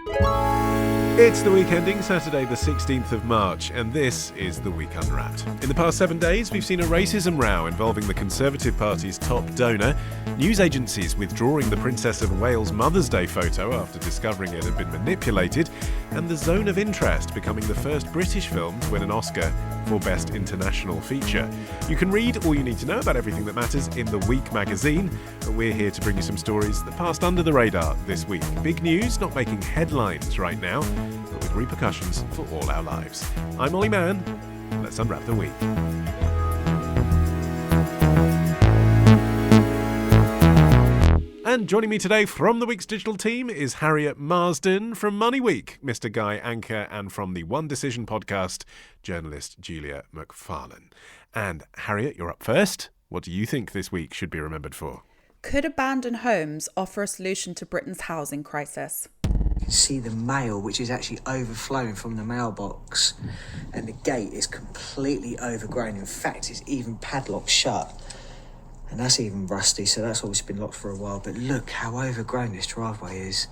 It's the week ending Saturday the 16th of March, and this is The Week Unwrapped. In the past 7 days, we've seen a racism row involving the Conservative Party's top donor, news agencies withdrawing the Princess of Wales Mother's Day photo after discovering it had been manipulated, and The Zone of Interest becoming the first British film to win an Oscar for Best International Feature. You can read all you need to know about everything that matters in The Week magazine, but we're here to bring you some stories that passed under the radar this week. Big news, not making headlines right now, but with repercussions for all our lives. I'm Olly Mann. Let's unwrap the week. And joining me today from the week's digital team is Harriet Marsden from Money Week, Mr. Guy Anker, and from the One Decision podcast, journalist Julia Macfarlane. And Harriet, you're up first. What do you think this week should be remembered for? Could abandoned homes offer a solution to Britain's housing crisis? You can see the mail, which is actually overflowing from the mailbox, and the gate is completely overgrown. In fact, it's even padlocked shut, and that's even rusty, so that's obviously been locked for a while. But look how overgrown this driveway is.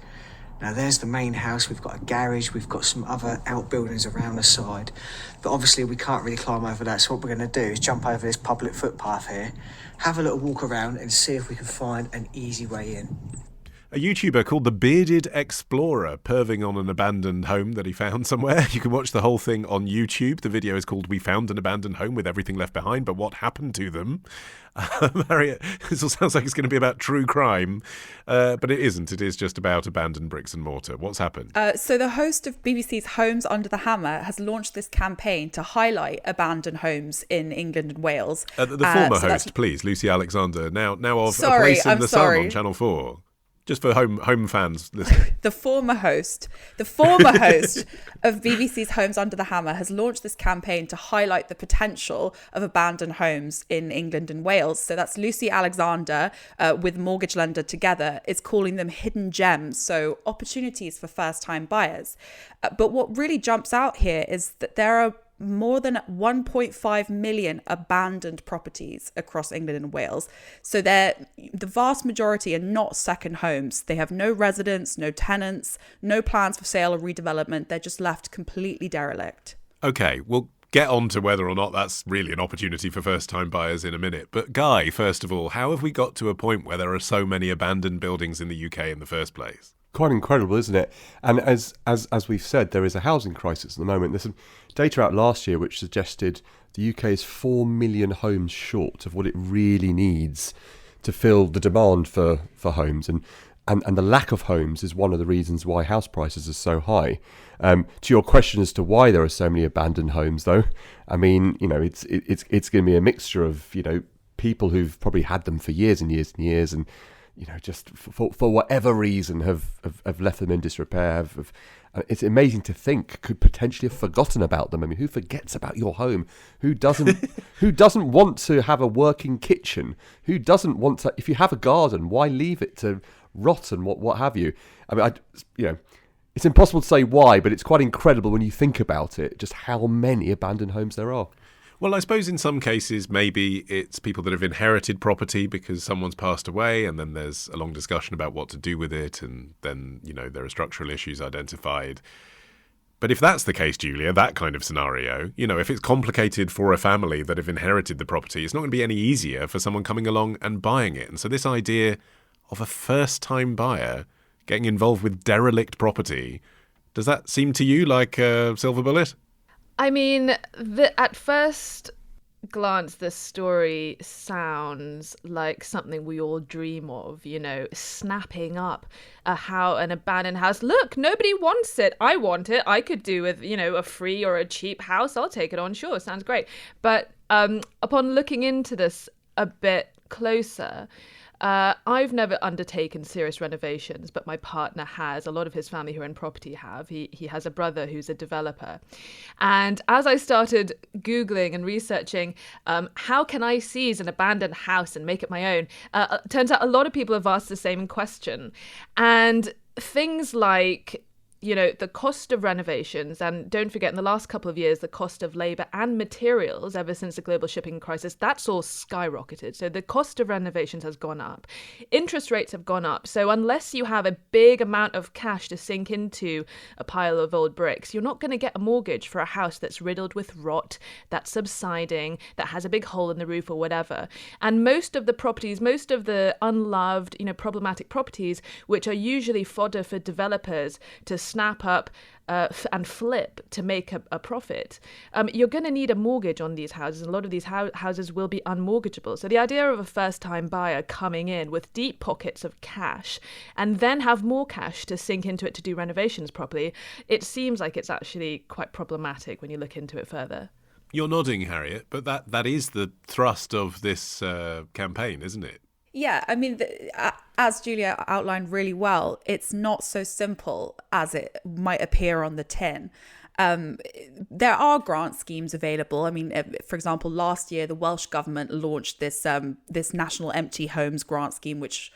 Now there's the main house, we've got a garage, we've got some other outbuildings around the side, but obviously we can't really climb over that, so what we're going to do is jump over this public footpath here, have a little walk around and see if we can find an easy way in. A YouTuber called The Bearded Explorer perving on an abandoned home that he found somewhere. You can watch the whole thing on YouTube. The video is called We Found an Abandoned Home with Everything Left Behind, but What Happened to Them? Harriet, this all sounds like it's going to be about true crime, but it isn't. It is just about abandoned bricks and mortar. What's happened? So the host of BBC's Homes Under the Hammer has launched this campaign to highlight abandoned homes in England and Wales. The former host, please, Lucy Alexander, now of A Place in the Sun on Channel 4. Just for home fans listening. The former host of BBC's Homes Under the Hammer has launched this campaign to highlight the potential of abandoned homes in England and Wales. So that's Lucy Alexander with mortgage lender Together is calling them hidden gems, so opportunities for first-time buyers. But what really jumps out here is that there are more than 1.5 million abandoned properties across England and Wales. So the vast majority are not second homes. They have no residents, no tenants, no plans for sale or redevelopment. They're just left completely derelict. Okay, we'll get on to whether or not that's really an opportunity for first-time buyers in a minute. But Guy, first of all, how have we got to a point where there are so many abandoned buildings in the UK in the first place? Quite incredible, isn't it? And as we've said, there is a housing crisis at the moment. There's some data out last year which suggested the UK is 4 million homes short of what it really needs to fill the demand for homes. And the lack of homes is one of the reasons why house prices are so high. To your question as to why there are so many abandoned homes, though, I mean, it's going to be a mixture of, people who've probably had them for years and years and years and just for whatever reason have left them in disrepair. It's amazing to think could potentially have forgotten about them. I mean, who forgets about your home? Who doesn't want to have a working kitchen? Who doesn't want to? If you have a garden, why leave it to rot and what have you? I mean, it's impossible to say why, but it's quite incredible when you think about it, just how many abandoned homes there are. Well, I suppose in some cases, maybe it's people that have inherited property because someone's passed away and then there's a long discussion about what to do with it. And then, there are structural issues identified. But if that's the case, Julia, that kind of scenario, if it's complicated for a family that have inherited the property, it's not going to be any easier for someone coming along and buying it. And so this idea of a first-time buyer getting involved with derelict property, does that seem to you like a silver bullet? I mean, at first glance, this story sounds like something we all dream of, snapping up an abandoned house. Look, nobody wants it. I want it. I could do with, a free or a cheap house. I'll take it on. Sure, sounds great. But upon looking into this a bit closer, I've never undertaken serious renovations, but my partner has. A lot of his family who are in property have. He has a brother who's a developer. And as I started Googling and researching, how can I seize an abandoned house and make it my own? Turns out a lot of people have asked the same question. And things like the cost of renovations, and don't forget, in the last couple of years, the cost of labour and materials ever since the global shipping crisis, that's all skyrocketed. So the cost of renovations has gone up. Interest rates have gone up. So unless you have a big amount of cash to sink into a pile of old bricks, you're not going to get a mortgage for a house that's riddled with rot, that's subsiding, that has a big hole in the roof or whatever. And most of the properties, most of the unloved, problematic properties, which are usually fodder for developers to snap up and flip to make a profit, you're going to need a mortgage on these houses. A lot of these houses will be unmortgageable. So the idea of a first-time buyer coming in with deep pockets of cash and then have more cash to sink into it to do renovations properly, it seems like it's actually quite problematic when you look into it further. You're nodding, Harriet, but that is the thrust of this campaign, isn't it? Yeah, I mean, as Julia outlined really well, it's not so simple as it might appear on the tin. There are grant schemes available. I mean, for example, last year, the Welsh government launched this National Empty Homes Grant Scheme, which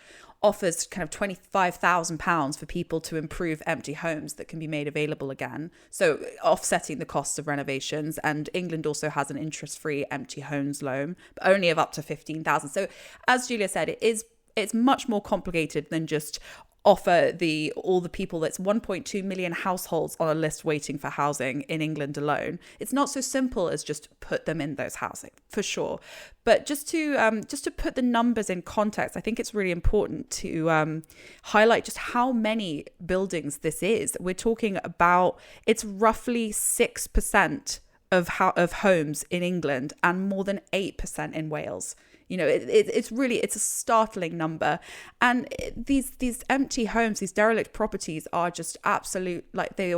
offers kind of £25,000 for people to improve empty homes that can be made available again. So offsetting the costs of renovations. And England also has an interest-free empty homes loan, but only of up to 15,000. So as Julia said, it's much more complicated than just offer all the people. That's 1.2 million households on a list waiting for housing in England alone. It's not so simple as just put them in those housing, for sure. But just to put the numbers in context, I think it's really important to highlight just how many buildings this is. We're talking about, it's roughly 6% of homes in England and more than 8% in Wales. It's a startling number. And these empty homes, these derelict properties are just absolute, like they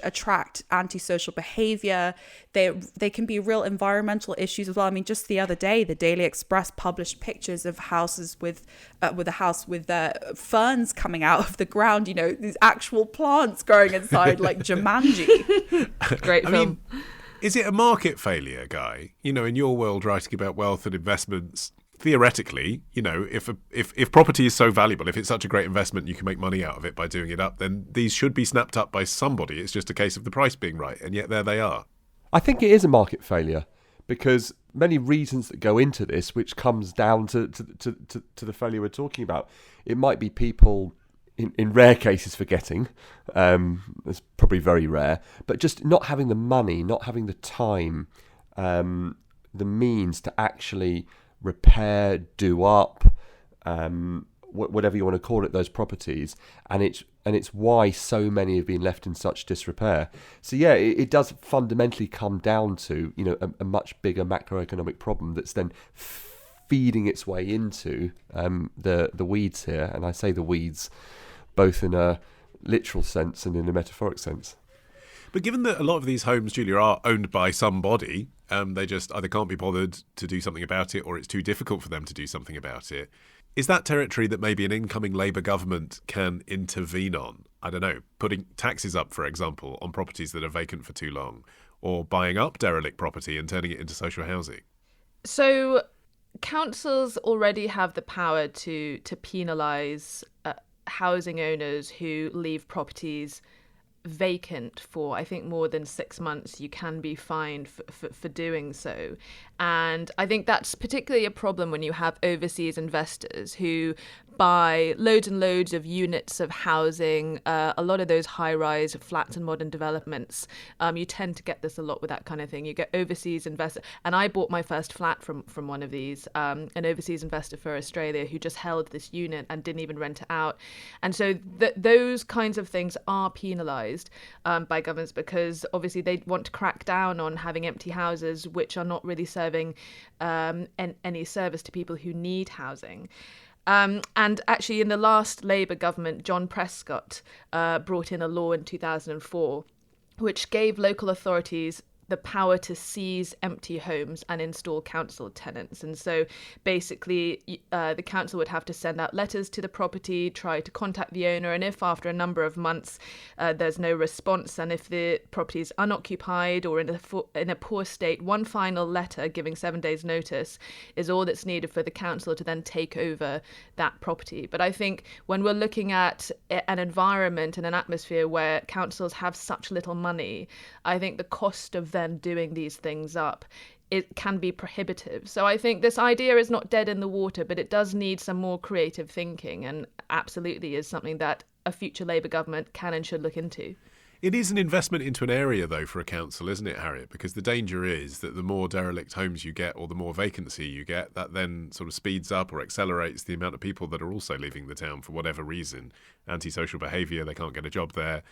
attract antisocial behavior. They can be real environmental issues as well. I mean, just the other day, the Daily Express published pictures of houses with a house with ferns coming out of the ground, these actual plants growing inside like Jumanji. Great film. Is it a market failure, Guy? In your world, writing about wealth and investments, theoretically, if property is so valuable, if it's such a great investment, you can make money out of it by doing it up, then these should be snapped up by somebody. It's just a case of the price being right, and yet there they are. I think it is a market failure because many reasons that go into this, which comes down to the failure we're talking about. It might be people, in rare cases, forgetting. It's probably very rare, but just not having the money, not having the time, the means to actually repair, do up, whatever you want to call it, those properties, and it's why so many have been left in such disrepair. So yeah, it does fundamentally come down to a much bigger macroeconomic problem that's then feeding its way into the weeds here, and I say the weeds both in a literal sense and in a metaphoric sense. But given that a lot of these homes, Julia, are owned by somebody, they just either can't be bothered to do something about it or it's too difficult for them to do something about it. Is that territory that maybe an incoming Labour government can intervene on? I don't know, putting taxes up, for example, on properties that are vacant for too long, or buying up derelict property and turning it into social housing? So councils already have the power to penalise housing owners who leave properties vacant for, I think, more than 6 months. You can be fined for doing so. And I think that's particularly a problem when you have overseas investors who buy loads and loads of units of housing, a lot of those high-rise flats and modern developments. You tend to get this a lot with that kind of thing. You get overseas investors. And I bought my first flat from one of these, an overseas investor for Australia who just held this unit and didn't even rent it out. And so those kinds of things are penalised by governments because obviously they want to crack down on having empty houses which are not really serving any service to people who need housing. And actually, in the last Labour government, John Prescott brought in a law in 2004 which gave local authorities the power to seize empty homes and install council tenants. And so basically the council would have to send out letters to the property, try to contact the owner, and if after a number of months there's no response, and if the property is unoccupied or in a poor state, one final letter giving 7 days notice is all that's needed for the council to then take over that property. But I think when we're looking at an environment and an atmosphere where councils have such little money, I think the cost of them doing these things up, it can be prohibitive. So I think this idea is not dead in the water, but it does need some more creative thinking, and absolutely is something that a future Labour government can and should look into. It is an investment into an area, though, for a council, isn't it, Harriet? Because the danger is that the more derelict homes you get, or the more vacancy you get, that then sort of speeds up or accelerates the amount of people that are also leaving the town for whatever reason. Antisocial behaviour, they can't get a job there,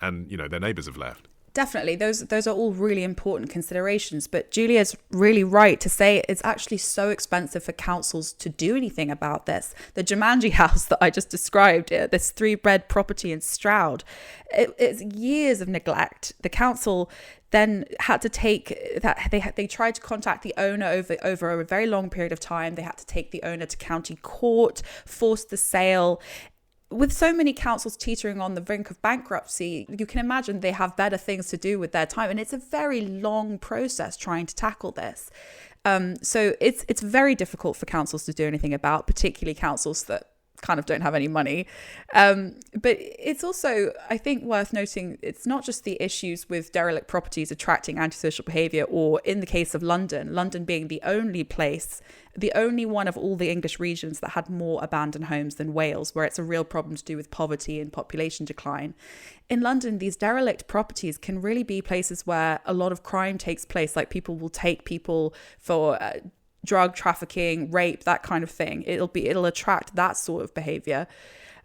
and, their neighbours have left. Definitely, those are all really important considerations. But Julia's really right to say it's actually so expensive for councils to do anything about this. The Jumanji house that I just described, this 3-bed property in Stroud, it's years of neglect. The council then had to take that. They tried to contact the owner over a very long period of time. They had to take the owner to county court, force the sale. With so many councils teetering on the brink of bankruptcy, you can imagine they have better things to do with their time. And it's a very long process trying to tackle this. So it's very difficult for councils to do anything about, particularly councils that kind of don't have any money. But it's also, I think, worth noting, it's not just the issues with derelict properties attracting antisocial behaviour, or in the case of London being the only one of all the English regions that had more abandoned homes than Wales, where it's a real problem to do with poverty and population decline. In London, these derelict properties can really be places where a lot of crime takes place, like people will take people for drug trafficking, rape, that kind of thing. It'll attract that sort of behavior.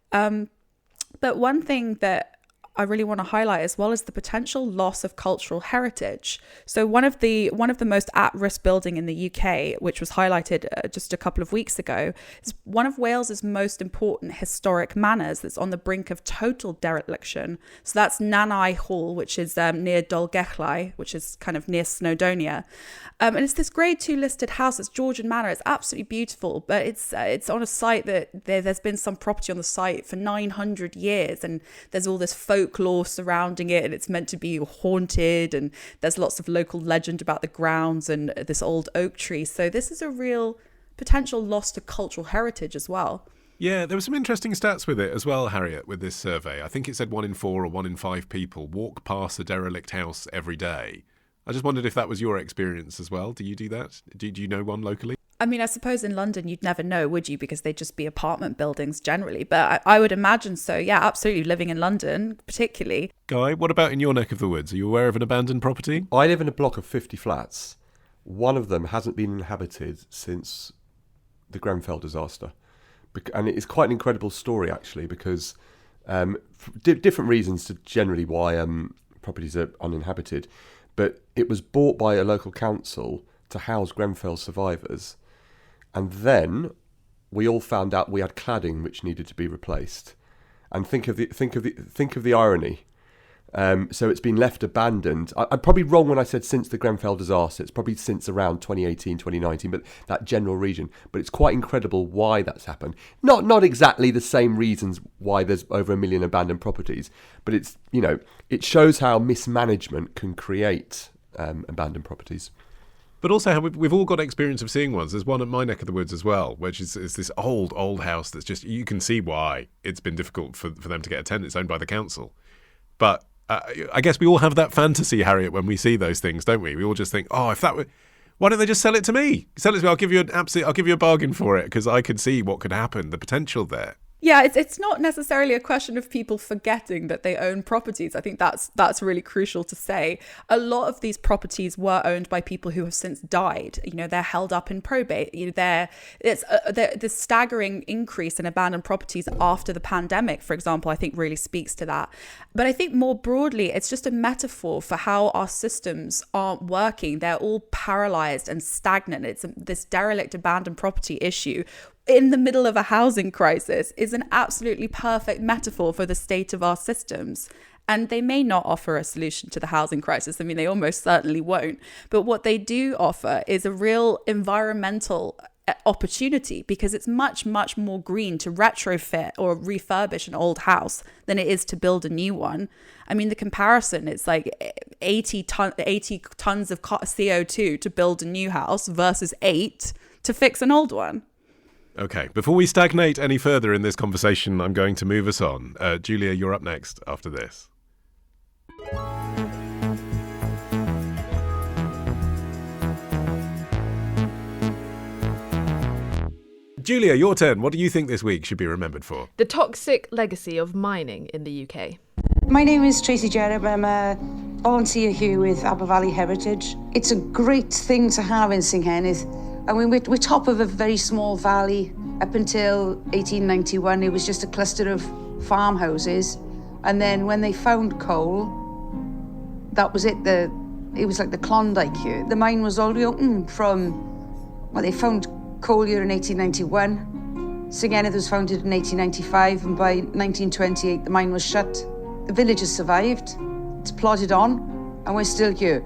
But one thing that I really want to highlight as well is the potential loss of cultural heritage. So one of the most at-risk building in the UK, which was highlighted just a couple of weeks ago, is one of Wales's most important historic manors that's on the brink of total dereliction. So that's Nanai Hall, which is near Dolgellau, which is kind of near Snowdonia. And it's this grade 2 listed house. It's Georgian Manor. It's absolutely beautiful, but it's on a site that there's been some property on the site for 900 years, and there's all this folklore surrounding it, and it's meant to be haunted, and there's lots of local legend about the grounds and this old oak tree. So this is a real potential loss to cultural heritage as well. Yeah, there were some interesting stats with it as well, Harriet, with this survey. I think it said 1 in 4 or 1 in 5 people walk past a derelict house every day. I just wondered if that was your experience as well. Do you do that? Do you know one locally? I mean, I suppose in London you'd never know, would you? Because they'd just be apartment buildings generally. But I would imagine so. Yeah, absolutely. Living in London, particularly. Guy, what about in your neck of the woods? Are you aware of an abandoned property? I live in a block of 50 flats. One of them hasn't been inhabited since the Grenfell disaster. And it's quite an incredible story, actually, because different reasons to generally why properties are uninhabited. But it was bought by a local council to house Grenfell survivors. And then we all found out we had cladding which needed to be replaced. And think of the irony. So it's been left abandoned. I'm probably wrong when I said since the Grenfell disaster. It's probably since around 2018, 2019, but that general region. But it's quite incredible why that's happened. Not exactly the same reasons why there's over 1 million abandoned properties, but it's, it shows how mismanagement can create abandoned properties. But also how we've all got experience of seeing ones. There's one at my neck of the woods as well, which is this old house that's just, you can see why it's been difficult for them to get a tenant. It's owned by the council. But I guess we all have that fantasy, Harriet, when we see those things, don't we? We all just think, oh, if that were, why don't they just sell it to me? Sell it to me. I'll give you a bargain for it, because I could see what could happen, the potential there. Yeah, it's not necessarily a question of people forgetting that they own properties. I think that's really crucial to say. A lot of these properties were owned by people who have since died. They're held up in probate. It's the staggering increase in abandoned properties after the pandemic, for example, I think really speaks to that. But I think more broadly, it's just a metaphor for how our systems aren't working. They're all paralyzed and stagnant. It's this derelict abandoned property issue in the middle of a housing crisis is an absolutely perfect metaphor for the state of our systems. And they may not offer a solution to the housing crisis. I mean, they almost certainly won't. But what they do offer is a real environmental opportunity, because it's much, much more green to retrofit or refurbish an old house than it is to build a new one. I mean, the comparison, it's like 80 tons of CO2 to build a new house versus 8 to fix an old one. Okay, before we stagnate any further in this conversation, I'm going to move us on. Julia, you're up next after this. Julia, your turn. What do you think this week should be remembered for? The toxic legacy of mining in the UK. My name is Tracy Jereb. I'm a volunteer here with Abervalley Heritage. It's a great thing to have in Singhennydd. I mean, we're top of a very small valley. Up until 1891, it was just a cluster of farmhouses. And then when they found coal, that was it. It was like the Klondike here. The mine was already open they found coal here in 1891. Singhennydd was founded in 1895, and by 1928, the mine was shut. The village has survived. It's plodded on, and we're still here.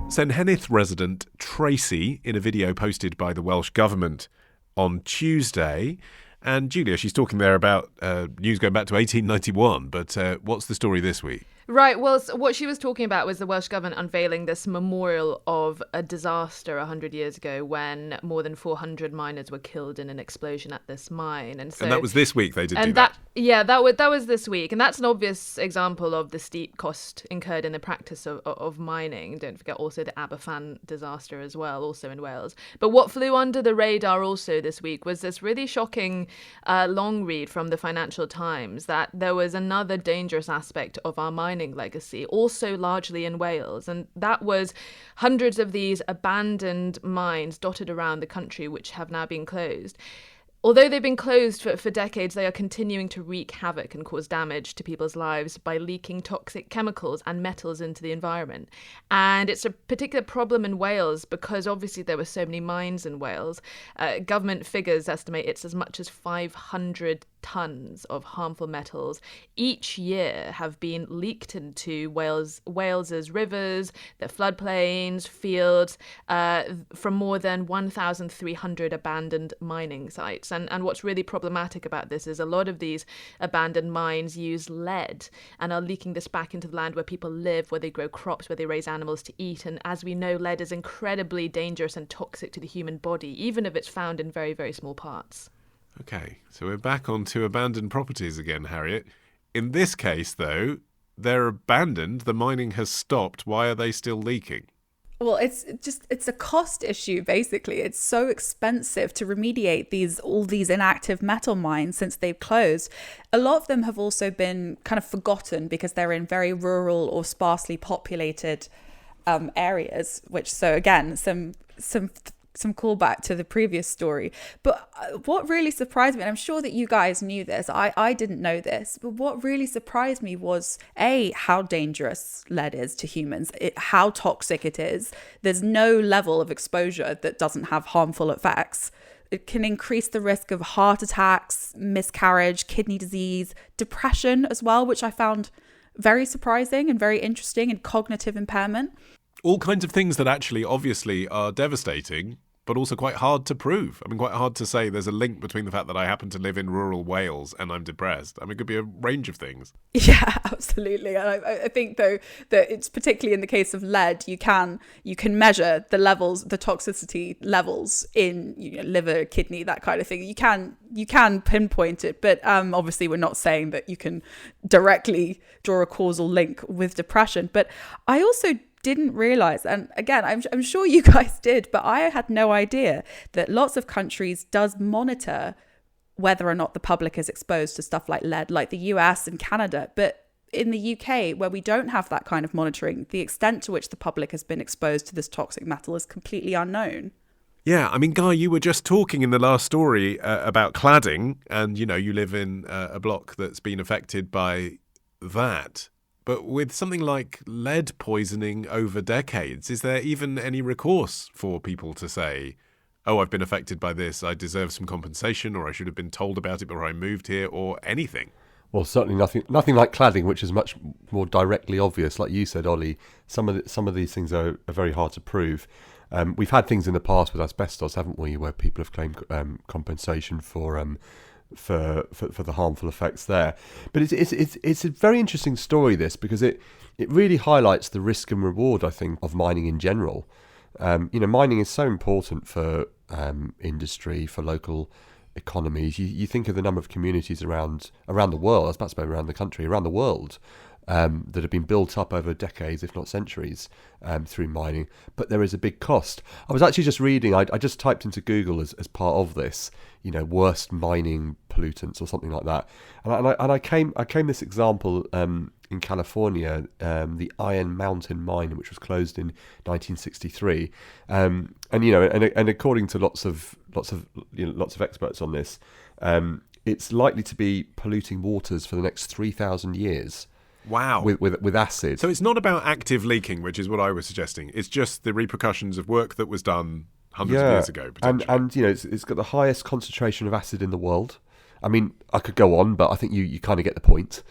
Senghennydd resident Tracy in a video posted by the Welsh Government on Tuesday. And Julia, she's talking there about news going back to 1891, but what's the story this week? Right, well, what she was talking about was the Welsh Government unveiling this memorial of a disaster 100 years ago when more than 400 miners were killed in an explosion at this mine. And that was this week they did do that? Yeah, that was this week. And that's an obvious example of the steep cost incurred in the practice of mining. Don't forget also the Aberfan disaster as well, also in Wales. But what flew under the radar also this week was this really shocking long read from the Financial Times that there was another dangerous aspect of our mining legacy, also largely in Wales, and that was hundreds of these abandoned mines dotted around the country which have now been closed. Although they've been closed for decades, they are continuing to wreak havoc and cause damage to people's lives by leaking toxic chemicals and metals into the environment. And it's a particular problem in Wales because obviously there were so many mines in Wales. Government figures estimate it's as much as 500 tons of harmful metals each year have been leaked into Wales's rivers, their floodplains, fields, from more than 1,300 abandoned mining sites. And what's really problematic about this is a lot of these abandoned mines use lead and are leaking this back into the land where people live, where they grow crops, where they raise animals to eat. And as we know, lead is incredibly dangerous and toxic to the human body, even if it's found in very, very small parts. Okay, so we're back onto abandoned properties again, Harriet. In this case, though, they're abandoned. The mining has stopped. Why are they still leaking? Well, it's a cost issue, basically. It's so expensive to remediate all these inactive metal mines since they've closed. A lot of them have also been kind of forgotten because they're in very rural or sparsely populated areas, which, so again, some callback to the previous story. But what really surprised me, and I'm sure that you guys knew this, I didn't know this, but what really surprised me was how dangerous lead is to humans, how toxic it is. There's no level of exposure that doesn't have harmful effects. It can increase the risk of heart attacks, miscarriage, kidney disease, depression as well, which I found very surprising and very interesting, and cognitive impairment. All kinds of things that actually obviously are devastating, but also quite hard to prove. I mean, quite hard to say there's a link between the fact that I happen to live in rural Wales and I'm depressed. I mean, it could be a range of things. Yeah, absolutely. And I think, though, that it's particularly in the case of lead, you can measure the levels, the toxicity levels in liver, kidney, that kind of thing. You can pinpoint it, but obviously we're not saying that you can directly draw a causal link with depression. But I also didn't realize, and again, I'm sure you guys did, but I had no idea that lots of countries does monitor whether or not the public is exposed to stuff like lead, like the US and Canada. But in the UK, where we don't have that kind of monitoring, the extent to which the public has been exposed to this toxic metal is completely unknown. Yeah, I mean, Guy, you were just talking in the last story about cladding, and you live in a block that's been affected by that. But with something like lead poisoning over decades, is there even any recourse for people to say, oh, I've been affected by this, I deserve some compensation, or I should have been told about it before I moved here, or anything? Well, certainly nothing like cladding, which is much more directly obvious. Like you said, Ollie, some of these things are very hard to prove. We've had things in the past with asbestos, haven't we, where people have claimed compensation for the harmful effects there. But it's a very interesting story, this, because it really highlights the risk and reward, I think, of mining in general. Mining is so important for industry, for local economies. You think of the number of communities around the world, I was about to say around the country, around the world, that have been built up over decades, if not centuries, through mining. But there is a big cost. I was actually just reading, I just typed into Google as part of this, worst mining pollutants or something like that. And I came this example in California, the Iron Mountain mine, which was closed in 1963. And according to lots of experts on this, it's likely to be polluting waters for the next 3,000 years. Wow. With acid. So it's not about active leaking, which is what I was suggesting. It's just the repercussions of work that was done hundreds of years ago, potentially. And it's got the highest concentration of acid in the world. I mean, I could go on, but I think you kind of get the point.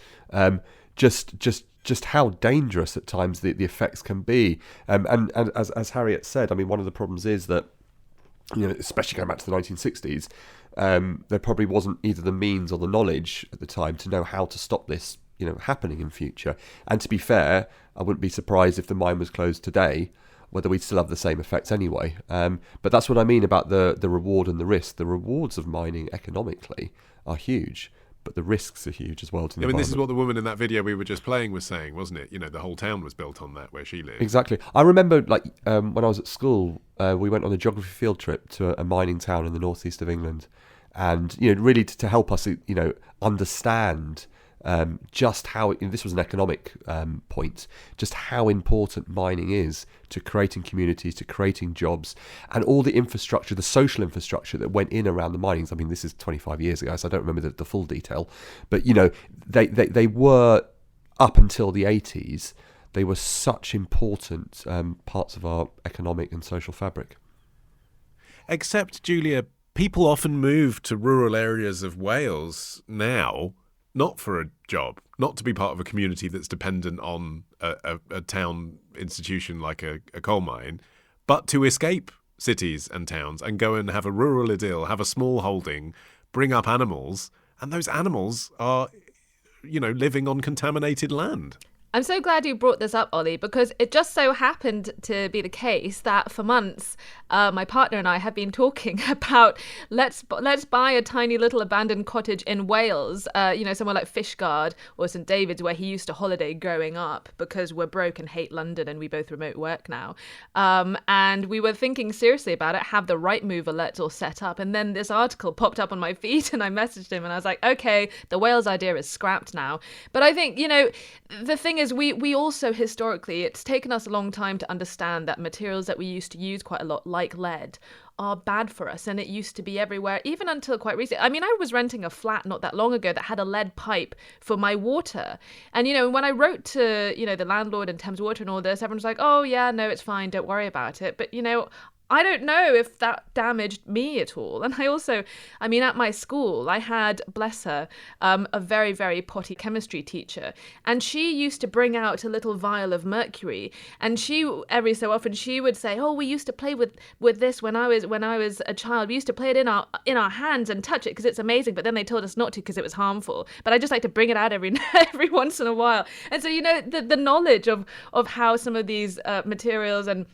Just how dangerous at times the effects can be. And as Harriet said, I mean, one of the problems is that, especially going back to the 1960s, there probably wasn't either the means or the knowledge at the time to know how to stop this happening in future. And to be fair, I wouldn't be surprised if the mine was closed today, whether we'd still have the same effects anyway. But that's what I mean about the reward and the risk. The rewards of mining economically are huge, but the risks are huge as well to the environment. This is what the woman in that video we were just playing was saying, wasn't it? The whole town was built on that, where she lived. Exactly. I remember, when I was at school, we went on a geography field trip to a mining town in the northeast of England, and really to help us understand just how this was an economic point, just how important mining is to creating communities, to creating jobs, and all the infrastructure, the social infrastructure that went in around the minings. I mean, this is 25 years ago, so I don't remember the full detail, but they were, up until the 80s, they were such important parts of our economic and social fabric. Except, Julia, people often move to rural areas of Wales now, not for a job, not to be part of a community that's dependent on a town institution like a coal mine, but to escape cities and towns and go and have a rural idyll, have a small holding, bring up animals, and those animals are, living on contaminated land. I'm so glad you brought this up, Ollie, because it just so happened to be the case that for months, my partner and I have been talking about let's buy a tiny little abandoned cottage in Wales, somewhere like Fishguard or St David's, where he used to holiday growing up, because we're broke and hate London and we both remote work now. And we were thinking seriously about it, have the right move alerts all set up. And then this article popped up on my feed and I messaged him and I was like, okay, the Wales idea is scrapped now. But I think, the thing is, we also historically, it's taken us a long time to understand that materials that we used to use quite a lot, like lead, are bad for us, and it used to be everywhere, even until quite recently. I mean, I was renting a flat not that long ago that had a lead pipe for my water, and when I wrote to the landlord and Thames Water and all this, everyone's like, oh yeah, no, it's fine, don't worry about it. But I don't know if that damaged me at all. And I also, at my school, I had, bless her, a very, very potty chemistry teacher. And she used to bring out a little vial of mercury. And she, every so often, she would say, oh, we used to play with this when I was a child. We used to play it in our hands and touch it because it's amazing. But then they told us not to because it was harmful. But I just like to bring it out every once in a while. And so, the knowledge of how some of these materials and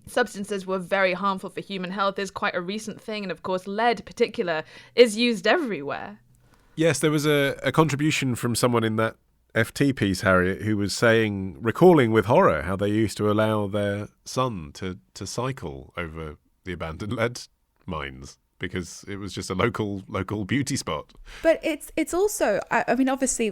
substances were very harmful for human health is quite a recent thing. And of course, lead in particular is used everywhere. Yes, there was a contribution from someone in that FT piece, Harriet, who was recalling with horror how they used to allow their son to cycle over the abandoned lead mines because it was just a local beauty spot. But it's also, obviously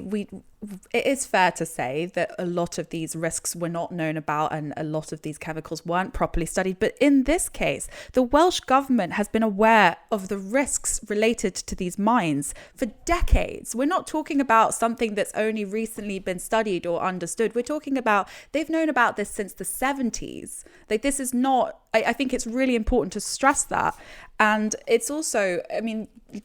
it is fair to say that a lot of these risks were not known about and a lot of these chemicals weren't properly studied. But in this case, the Welsh government has been aware of the risks related to these mines for decades. We're not talking about something that's only recently been studied or understood. We're talking about, they've known about this since the 70s. This is not, I think it's really important to stress that. And it's also,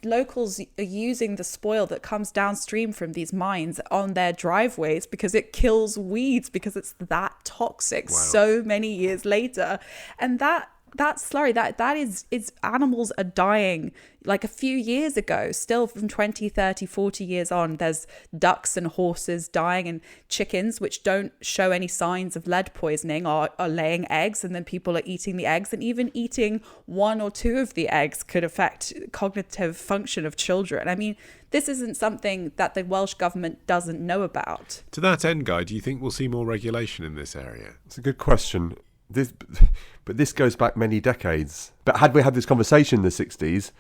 locals are using the spoil that comes downstream from these mines on their driveways because it kills weeds, because it's that toxic. Wow. So many years later. And that slurry, that is animals are dying. Like a few years ago, still from 20, 30, 40 years on, there's ducks and horses dying, and chickens which don't show any signs of lead poisoning are laying eggs, and then people are eating the eggs, and even eating one or two of the eggs could affect cognitive function of children. I mean, this isn't something that the Welsh government doesn't know about. To that end, Guy, do you think we'll see more regulation in this area? It's a good question. But this goes back many decades. But had we had this conversation in the 60s,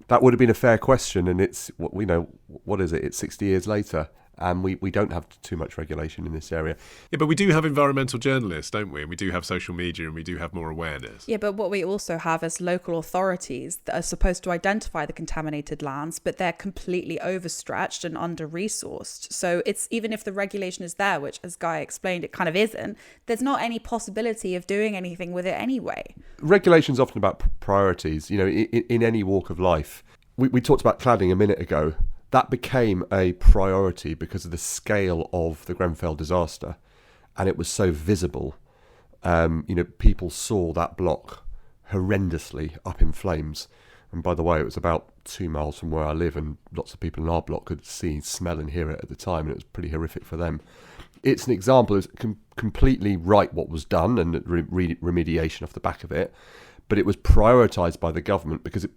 that would have been a fair question. And it's, what is it? It's 60 years later. And we don't have too much regulation in this area. Yeah, but we do have environmental journalists, don't we? And we do have social media, and we do have more awareness. Yeah, but what we also have is local authorities that are supposed to identify the contaminated lands, but they're completely overstretched and under-resourced. So it's, even if the regulation is there, which, as Guy explained, it kind of isn't, there's not any possibility of doing anything with it anyway. Regulation's often about priorities, in any walk of life. We talked about cladding a minute ago. That became a priority because of the scale of the Grenfell disaster, and it was so visible. People saw that block horrendously up in flames. And by the way, it was about 2 miles from where I live, and lots of people in our block could see, smell and hear it at the time, and it was pretty horrific for them. It's an example. It's completely right what was done, and remediation off the back of it. But it was prioritised by the government because it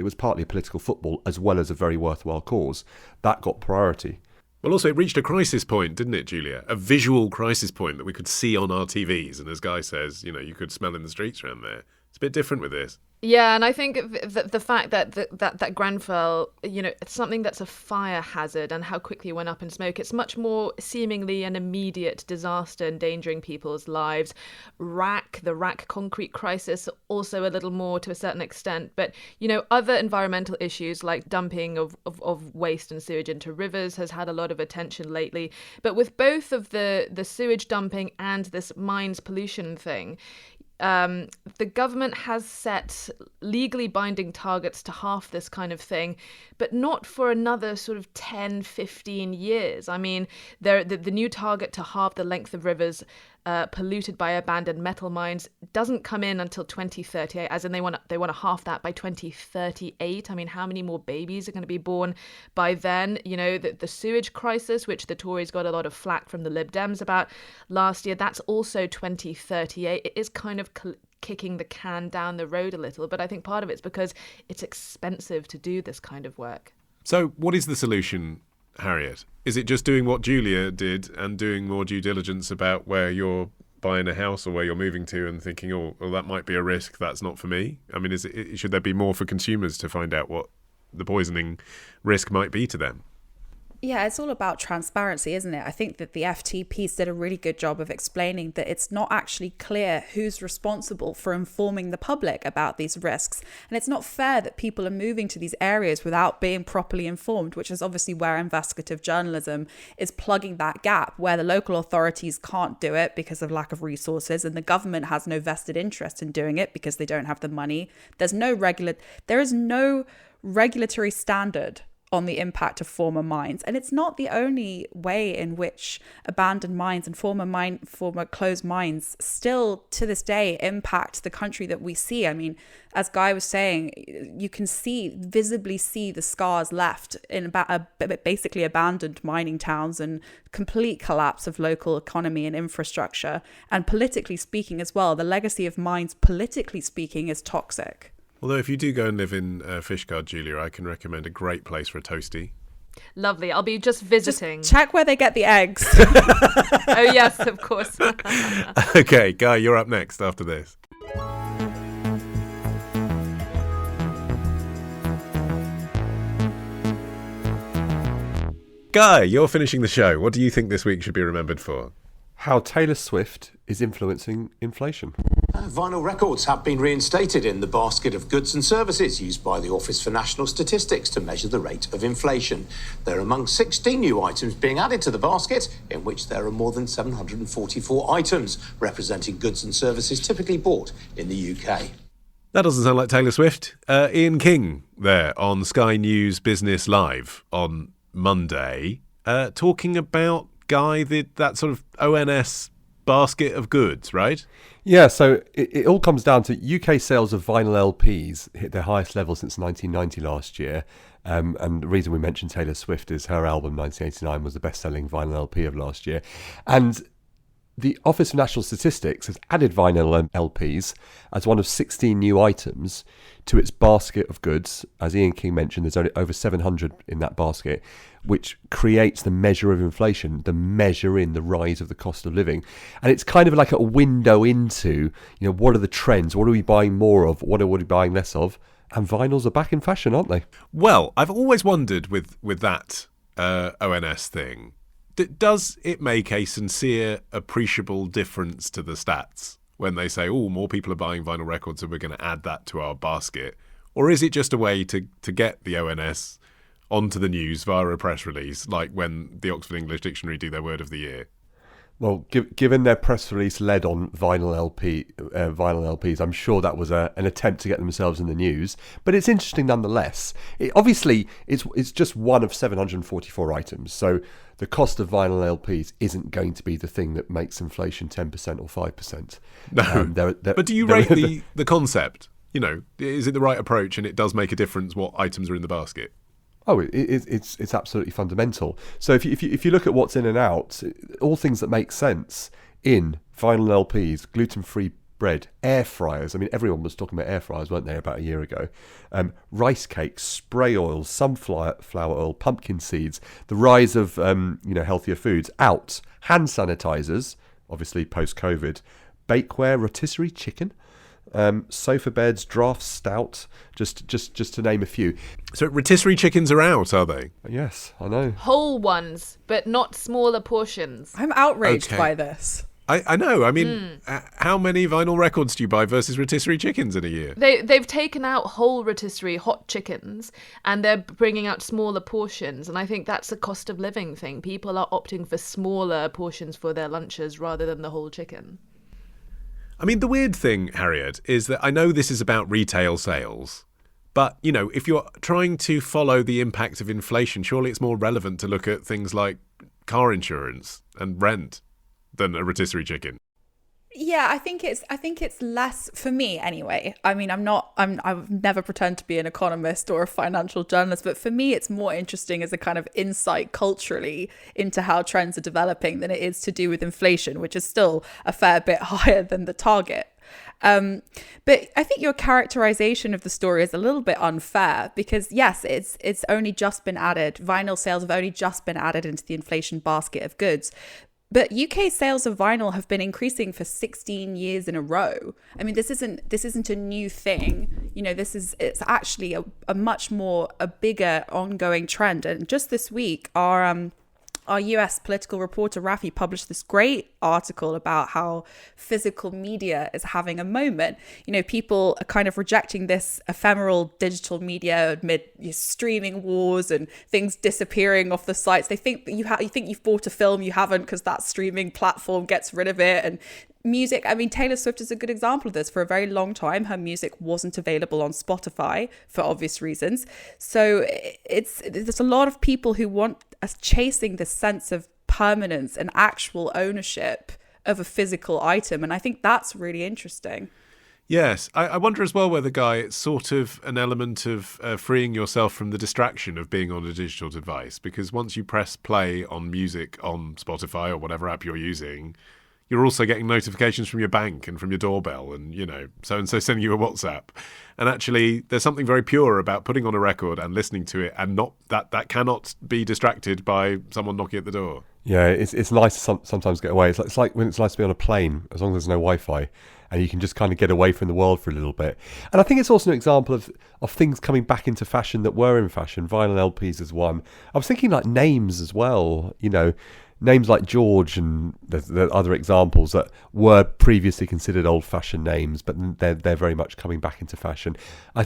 was partly a political football as well as a very worthwhile cause. That got priority. Well, also, it reached a crisis point, didn't it, Julia? A visual crisis point that we could see on our TVs. And as Guy says, you could smell in the streets around there. It's a bit different with this. Yeah, and I think the fact that Grenfell, it's something that's a fire hazard, and how quickly it went up in smoke. It's much more seemingly an immediate disaster endangering people's lives. The RAC concrete crisis, also a little more to a certain extent. But, other environmental issues like dumping of waste and sewage into rivers has had a lot of attention lately. But with both of the sewage dumping and this mines pollution thing, the government has set legally binding targets to halve this kind of thing, but not for another sort of 10, 15 years. I mean, the new target to halve the length of rivers polluted by abandoned metal mines doesn't come in until 2038, as in they want to halve that by 2038. I mean, how many more babies are going to be born by then? The sewage crisis, which the Tories got a lot of flack from the Lib Dems about last year, that's also 2038. It is kind of kicking the can down the road a little, but I think part of it's because it's expensive to do this kind of work. So what is the solution, Harriet? Is it just doing what Julia did and doing more due diligence about where you're buying a house or where you're moving to and thinking, oh, well, that might be a risk, that's not for me? I mean, should there be more for consumers to find out what the poisoning risk might be to them? Yeah, it's all about transparency, isn't it? I think that the FT piece did a really good job of explaining that it's not actually clear who's responsible for informing the public about these risks. And it's not fair that people are moving to these areas without being properly informed, which is obviously where investigative journalism is plugging that gap, where the local authorities can't do it because of lack of resources, and the government has no vested interest in doing it because they don't have the money. There is no regulatory standard on the impact of former mines. And it's not the only way in which abandoned mines and former closed mines still to this day impact the country that we see. I mean, as Guy was saying, you can visibly see the scars left in basically abandoned mining towns and complete collapse of local economy and infrastructure. And politically speaking as well, the legacy of mines, politically speaking, is toxic. Although if you do go and live in Fishguard, Julia, I can recommend a great place for a toastie. Lovely. I'll be just visiting. Just check where they get the eggs. Oh, yes, of course. Okay, Guy, you're up next after this. Guy, you're finishing the show. What do you think this week should be remembered for? How Taylor Swift is influencing inflation. Vinyl records have been reinstated in the basket of goods and services used by the Office for National Statistics to measure the rate of inflation. They're among 16 new items being added to the basket, in which there are more than 744 items representing goods and services typically bought in the UK. That doesn't sound like Taylor Swift. Ian King there on Sky News Business Live on Monday, talking about Guy, that sort of ONS basket of goods, right? Yeah, so it all comes down to UK sales of vinyl LPs hit their highest level since 1990 last year. And the reason we mentioned Taylor Swift is her album 1989 was the best-selling vinyl LP of last year. And the Office for National Statistics has added vinyl LPs as one of 16 new items to its basket of goods. As Ian King mentioned, there's only over 700 in that basket, which creates the measure of inflation, the measure in the rise of the cost of living. And it's kind of like a window into, what are the trends? What are we buying more of? What are we buying less of? And vinyls are back in fashion, aren't they? Well, I've always wondered with that ONS thing, does it make a sincere, appreciable difference to the stats when they say, oh, more people are buying vinyl records, so we're going to add that to our basket? Or is it just a way to get the ONS onto the news via a press release, like when the Oxford English Dictionary do their Word of the Year? Well, given their press release led on vinyl LPs, I'm sure that was an attempt to get themselves in the news. But it's interesting nonetheless. Obviously, it's just one of 744 items. So the cost of vinyl LPs isn't going to be the thing that makes inflation 10% or 5%. No. But do you rate the concept? Is it the right approach, and it does make a difference what items are in the basket? Oh, it's absolutely fundamental. So if you look at what's in and out, all things that make sense in vinyl LPs, gluten-free bread, air fryers. I mean, everyone was talking about air fryers, weren't they, about a year ago? Rice cakes, spray oils, sunflower oil, pumpkin seeds, the rise of healthier foods, out, hand sanitizers, obviously post-COVID, bakeware, rotisserie chicken. Sofa beds, draft stout, just to name a few. So rotisserie chickens are out, are they? Yes, I know. Whole ones, but not smaller portions. I'm outraged by this. I know. I mean, how many vinyl records do you buy versus rotisserie chickens in a year? They've taken out whole rotisserie hot chickens, and they're bringing out smaller portions. And I think that's a cost of living thing. People are opting for smaller portions for their lunches rather than the whole chicken. I mean, the weird thing, Harriet, is that I know this is about retail sales, but, if you're trying to follow the impact of inflation, surely it's more relevant to look at things like car insurance and rent than a rotisserie chicken. Yeah, I think it's less, for me anyway. I mean, I've never pretend to be an economist or a financial journalist, but for me, it's more interesting as a kind of insight culturally into how trends are developing than it is to do with inflation, which is still a fair bit higher than the target. But I think your characterization of the story is a little bit unfair because yes, it's only just been added. Vinyl sales have only just been added into the inflation basket of goods. But UK sales of vinyl have been increasing for 16 years in a row. I mean, this isn't a new thing. It's actually a bigger ongoing trend. And just this week, our US political reporter Rafi published this great article about how physical media is having a moment. People are kind of rejecting this ephemeral digital media amid streaming wars and things disappearing off the sites. They think that you think you've bought a film, you haven't, because that streaming platform gets rid of it. And music, I mean, Taylor Swift is a good example of this. For a very long time, her music wasn't available on Spotify for obvious reasons. So there's a lot of people who want us chasing this sense of permanence and actual ownership of a physical item. And I think that's really interesting. Yes. I wonder as well whether, Guy, it's sort of an element of freeing yourself from the distraction of being on a digital device. Because once you press play on music on Spotify or whatever app you're using, you're also getting notifications from your bank and from your doorbell and, so-and-so sending you a WhatsApp. And actually, there's something very pure about putting on a record and listening to it and not that cannot be distracted by someone knocking at the door. Yeah, it's nice to sometimes get away. It's like when it's nice to be on a plane, as long as there's no Wi-Fi, and you can just kind of get away from the world for a little bit. And I think it's also an example of things coming back into fashion that were in fashion. Vinyl LPs is one. I was thinking like names as well, names like George, and the other examples that were previously considered old-fashioned names, but they're very much coming back into fashion. I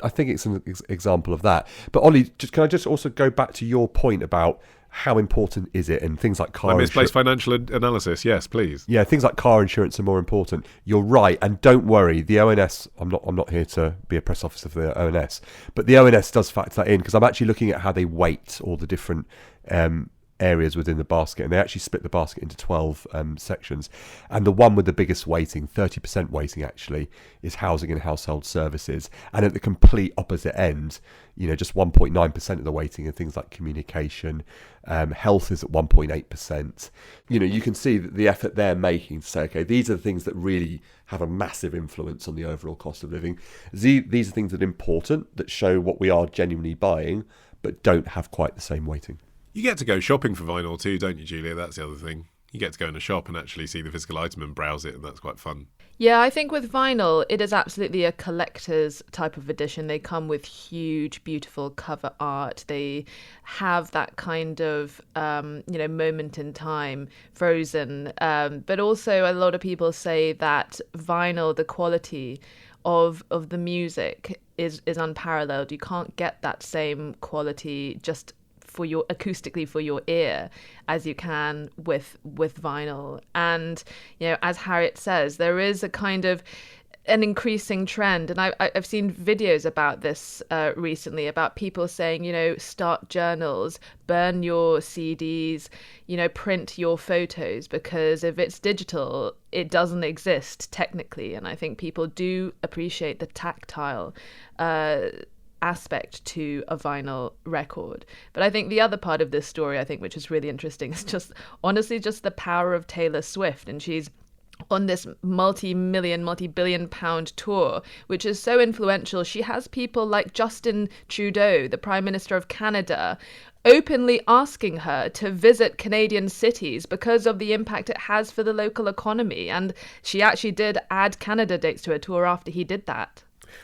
think it's an example of that. But Olly, can I just also go back to your point about how important is it? And things like car Like insurance. misplaced financial analysis, yes, please. Yeah, things like car insurance are more important. You're right, and don't worry. The ONS. I'm not here to be a press officer for the ONS, but the ONS does factor that in, because I'm actually looking at how they weight all the different areas within the basket, and they actually split the basket into 12 sections. And the one with the biggest weighting, 30% weighting actually, is housing and household services. And at the complete opposite end, just 1.9% of the weighting in things like communication. Health is at 1.8%. You can see that the effort they're making to say, okay, these are the things that really have a massive influence on the overall cost of living. These are things that are important, that show what we are genuinely buying, but don't have quite the same weighting. You get to go shopping for vinyl too, don't you, Julia? That's the other thing. You get to go in a shop and actually see the physical item and browse it, and that's quite fun. Yeah, I think with vinyl, it is absolutely a collector's type of edition. They come with huge, beautiful cover art. They have that kind of, moment in time, frozen. But also a lot of people say that vinyl, the quality of the music is unparalleled. You can't get that same quality just for your acoustically for your ear as you can with vinyl. And as Harriet says, there is a kind of an increasing trend, and I've seen videos about this recently, about people saying, start journals, burn your CDs, print your photos, because if it's digital, it doesn't exist technically. And I think people do appreciate the tactile aspect to a vinyl record. But I think the other part of this story, which is really interesting, is just the power of Taylor Swift. And she's on this multi-billion pound tour, which is so influential. She has people like Justin Trudeau, the Prime Minister of Canada, openly asking her to visit Canadian cities because of the impact it has for the local economy. And she actually did add Canada dates to her tour after he did that.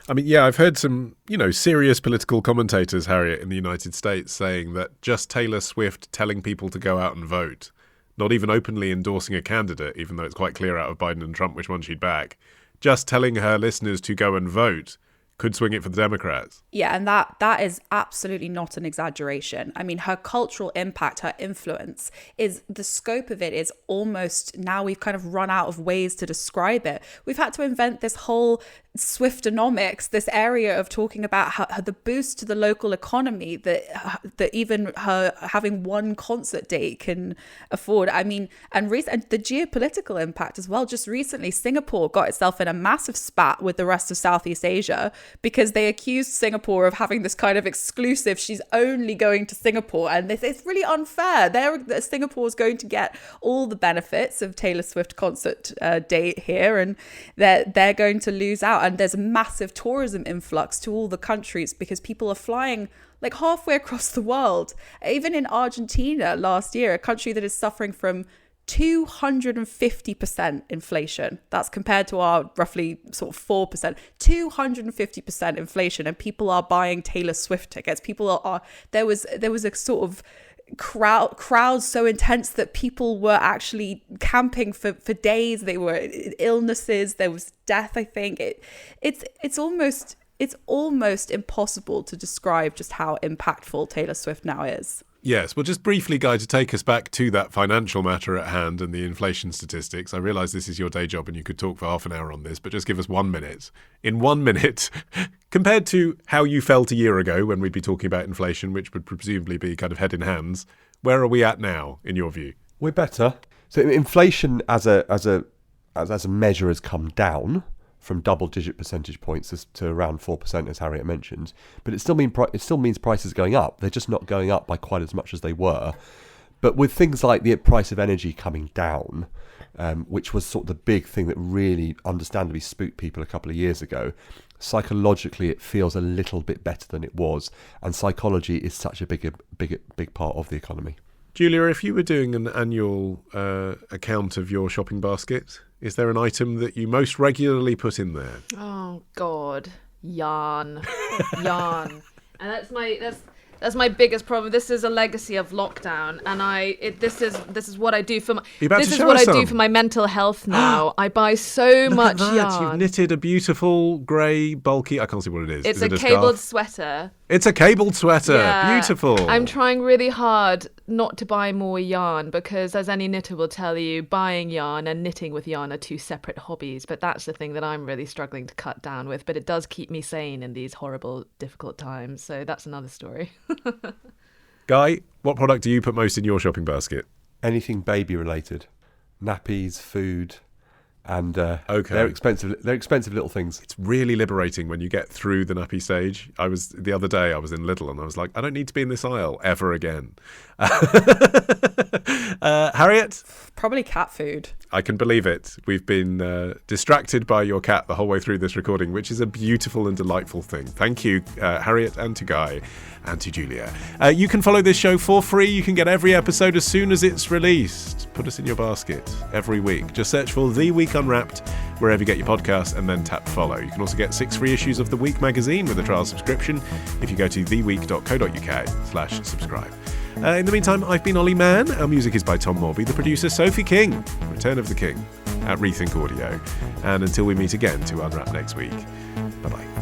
I mean, yeah, I've heard some, serious political commentators, Harriet, in the United States saying that just Taylor Swift telling people to go out and vote, not even openly endorsing a candidate, even though it's quite clear out of Biden and Trump which one she'd back, just telling her listeners to go and vote could swing it for the Democrats. Yeah, and that is absolutely not an exaggeration. I mean, her cultural impact, her influence, is the scope of it is almost, now we've kind of run out of ways to describe it. We've had to invent this whole Swiftonomics, this area of talking about how the boost to the local economy that even her having one concert date can afford. I mean, and the geopolitical impact as well. Just recently, Singapore got itself in a massive spat with the rest of Southeast Asia because they accused Singapore of having this kind of exclusive, she's only going to Singapore, and it's really unfair. Singapore's going to get all the benefits of Taylor Swift concert date here, and they're going to lose out. And there's a massive tourism influx to all the countries because people are flying like halfway across the world. Even in Argentina last year, a country that is suffering from 250% inflation. That's compared to our roughly sort of 4%. 250% inflation, and people are buying Taylor Swift tickets. There was a sort of crowd so intense that people were actually camping for days. There were illnesses, there was death. I think it's almost impossible to describe just how impactful Taylor Swift now is. Yes, well, just briefly, Guy, to take us back to that financial matter at hand and the inflation statistics. I realise this is your day job and you could talk for half an hour on this, but just give us 1 minute. In 1 minute, compared to how you felt a year ago when we'd be talking about inflation, which would presumably be kind of head in hands, where are we at now, in your view? We're better. So inflation as a measure has come down from double-digit percentage points to around 4%, as Harriet mentioned. But it still means prices going up. They're just not going up by quite as much as they were. But with things like the price of energy coming down, which was sort of the big thing that really understandably spooked people a couple of years ago, psychologically it feels a little bit better than it was. And psychology is such a big part of the economy. Julia, if you were doing an annual account of your shopping basket, is there an item that you most regularly put in there? Oh God, yarn. And that's my biggest problem. This is a legacy of lockdown, and this is what I do for my do for my mental health now. I buy so much yarn. You've knitted a beautiful grey bulky. I can't see what it is. It's is a cabled sweater. It's a cabled sweater. Yeah. Beautiful. I'm trying really hard not to buy more yarn, because as any knitter will tell you, buying yarn and knitting with yarn are two separate hobbies. But that's the thing that I'm really struggling to cut down with. But it does keep me sane in these horrible, difficult times. So that's another story. Guy, what product do you put most in your shopping basket? Anything baby related, nappies, food. And Okay. they're expensive. They're expensive little things. It's really liberating when you get through the nappy stage. The other day I was in Lidl and I was like, I don't need to be in this aisle ever again. Harriet? Probably cat food. I can believe it. We've been distracted by your cat the whole way through this recording, which is a beautiful and delightful thing. Thank you, Harriet, and to Guy, and to Julia. You can follow this show for free. You can get every episode as soon as it's released. Put us in your basket every week. Just search for The Week Unwrapped wherever you get your podcasts and then tap follow. You can also get 6 free issues of The Week magazine with a trial subscription if you go to theweek.co.uk/subscribe. In the meantime, I've been Olly Mann. Our music is by Tom Morby, the producer Sophie King, Return of the King at Rethink Audio. And until we meet again to unwrap next week, bye-bye.